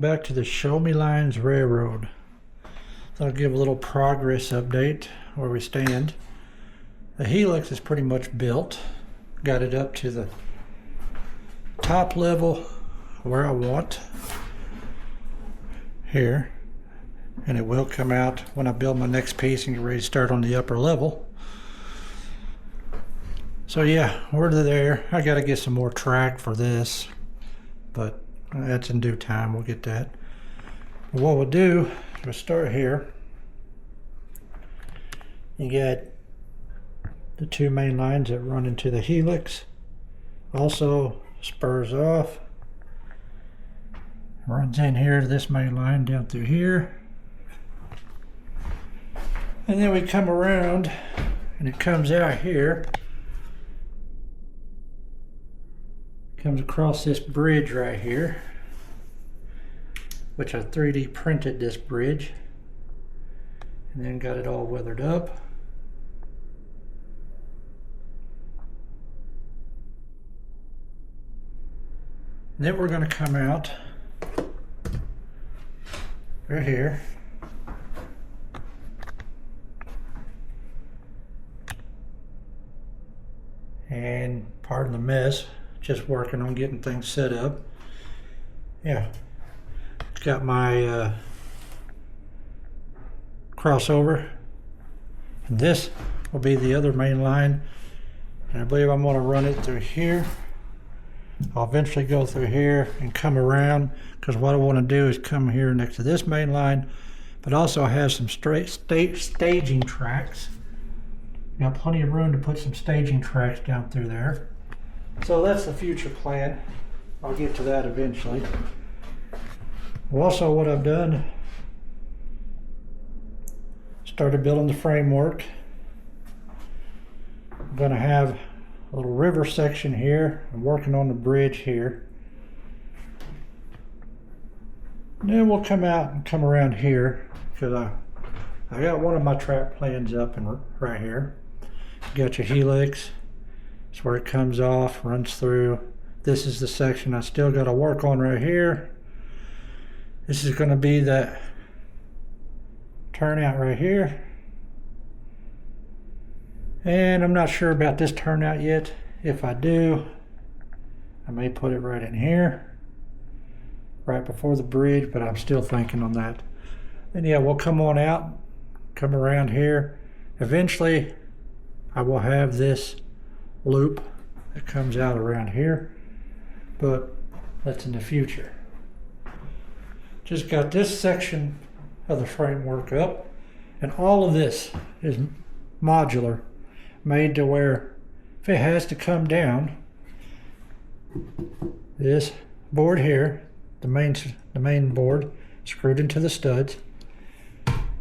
Back to the Show Me Lines Railroad. So I'll give a little progress update where we stand. The helix is pretty much built. Got it up to the top level where I want here. And it will come out when I build my next piece and get ready to start on the upper level. So yeah, we're there. I got to get some more track for this, but that's in due time. We'll get that. What we'll do is we'll start here. You got the two main lines that run into the helix. Also spurs off. Runs in here to this main line down through here. And then we come around and it comes out here. Comes across this bridge right here, which I 3D printed this bridge and then got it all weathered up. And then we're going to come out right here and pardon the mess. Just working on getting things set up. Yeah, got my crossover, and this will be the other main line, and I believe I'm going to run it through here. I'll eventually go through here and come around, because what I want to do is come here next to this main line, but also have some straight staging tracks. Got plenty of room to put some staging tracks down through there. So that's the future plan. I'll get to that eventually. Also, what I've done, started building the framework. I'm going to have a little river section here. I'm working on the bridge here. And then we'll come out and come around here, because I got one of my track plans up and right here. You got your helix. It's where it comes off, runs through. This is the section I still got to work on right here. This is going to be that turnout right here. And I'm not sure about this turnout yet. If I do, I may put it right in here, right before the bridge, but I'm still thinking on that. And yeah, we'll come on out, come around here. Eventually, I will have this loop that comes out around here, but that's in the future. Just got this section of the framework up, and all of this is modular, made to where if it has to come down, this board here, the main board screwed into the studs,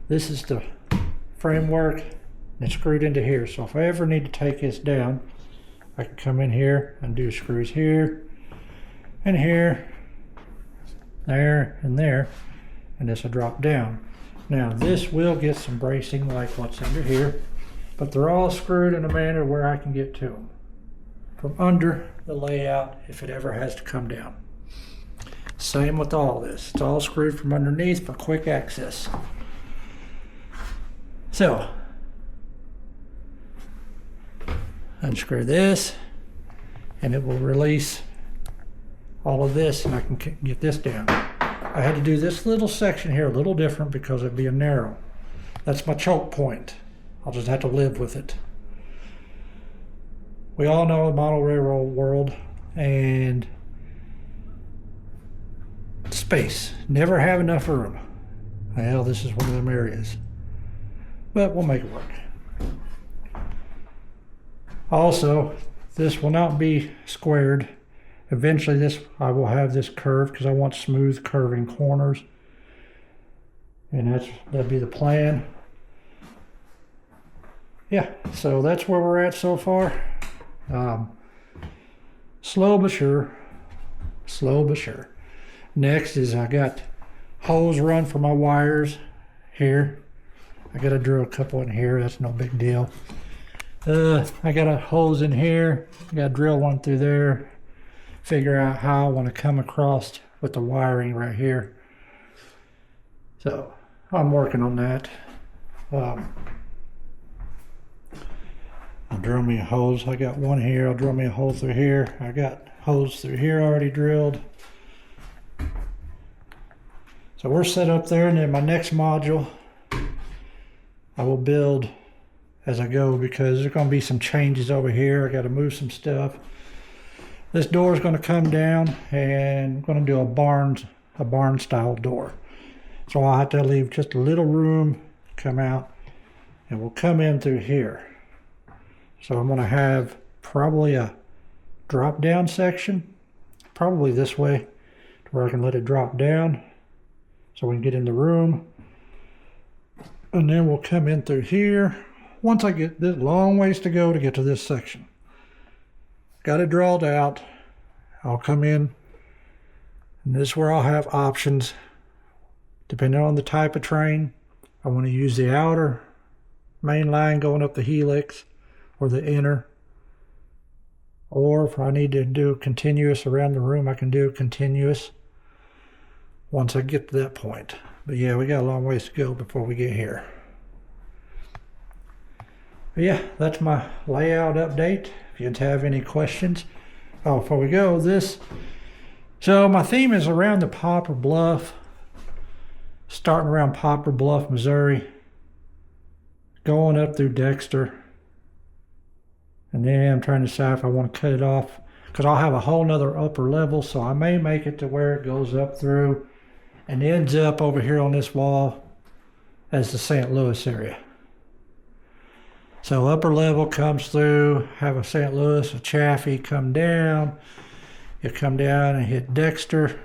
this is the framework and screwed into here. So if I ever need to take this down, I can come in here and do screws here and here, there and there, and this will drop down. Now this will get some bracing like what's under here, but they're all screwed in a manner where I can get to them from under the layout if it ever has to come down. Same with all this. It's all screwed from underneath for quick access. So unscrew this and it will release all of this, and I can get this down. I had to do this little section here a little different because it'd be a narrow. That's my choke point. I'll just have to live with it. We all know the model railroad world and space. Never have enough room. Well, this is one of them areas, but we'll make it work. Also, this will not be squared. Eventually I will have this curved because I want smooth curving corners. And that'd be the plan. Yeah, so that's where we're at so far. Slow but sure. Slow but sure. Next is I got hose run for my wires here. I got to drill a couple in here. That's no big deal. I got a hose in here. I got to drill one through there. Figure out how I want to come across with the wiring right here. So I'm working on that. I'll drill me a hose. I got one here. I'll drill me a hole through here. I got holes through here already drilled. So we're set up there, and then my next module I will build as I go, because there's going to be some changes over here. I got to move some stuff. This door is going to come down, and I'm going to do a barn style door. So I'll have to leave just a little room, come out, and we'll come in through here. So I'm going to have probably a drop down section, probably this way, to where I can let it drop down so we can get in the room. And then we'll come in through here. Once I get this long ways to go to get to this section. Got it drilled out. I'll come in, and this is where I'll have options depending on the type of train. I want to use the outer main line going up the helix, or the inner, or if I need to do continuous around the room, I can do continuous once I get to that point. But yeah, we got a long ways to go before we get here. But yeah, that's my layout update. If you have any questions. Oh, before we go, so my theme is around the Poplar Bluff, starting around Poplar Bluff, Missouri, going up through Dexter, and then I'm trying to decide if I want to cut it off, because I'll have a whole nother upper level, so I may make it to where it goes up through and ends up over here on this wall as the St. Louis area. So upper level comes through, have a St. Louis, a Chaffee come down. You come down and hit Dexter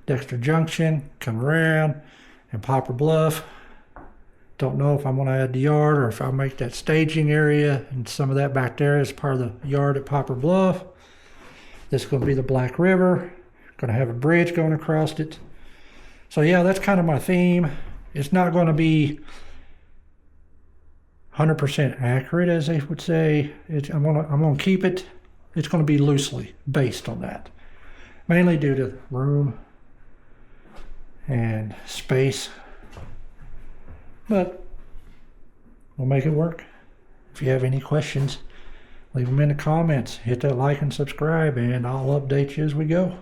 Junction, come around, and Poplar Bluff. Don't know if I'm going to add the yard or if I'll make that staging area and some of that back there as part of the yard at Poplar Bluff. This is going to be the Black River. Going to have a bridge going across it. So yeah, that's kind of my theme. It's not going to be 100% accurate, as they would say. I'm gonna keep it. It's going to be loosely based on that, mainly due to room and space. But we'll make it work. If you have any questions, leave them in the comments. Hit that like and subscribe, and I'll update you as we go.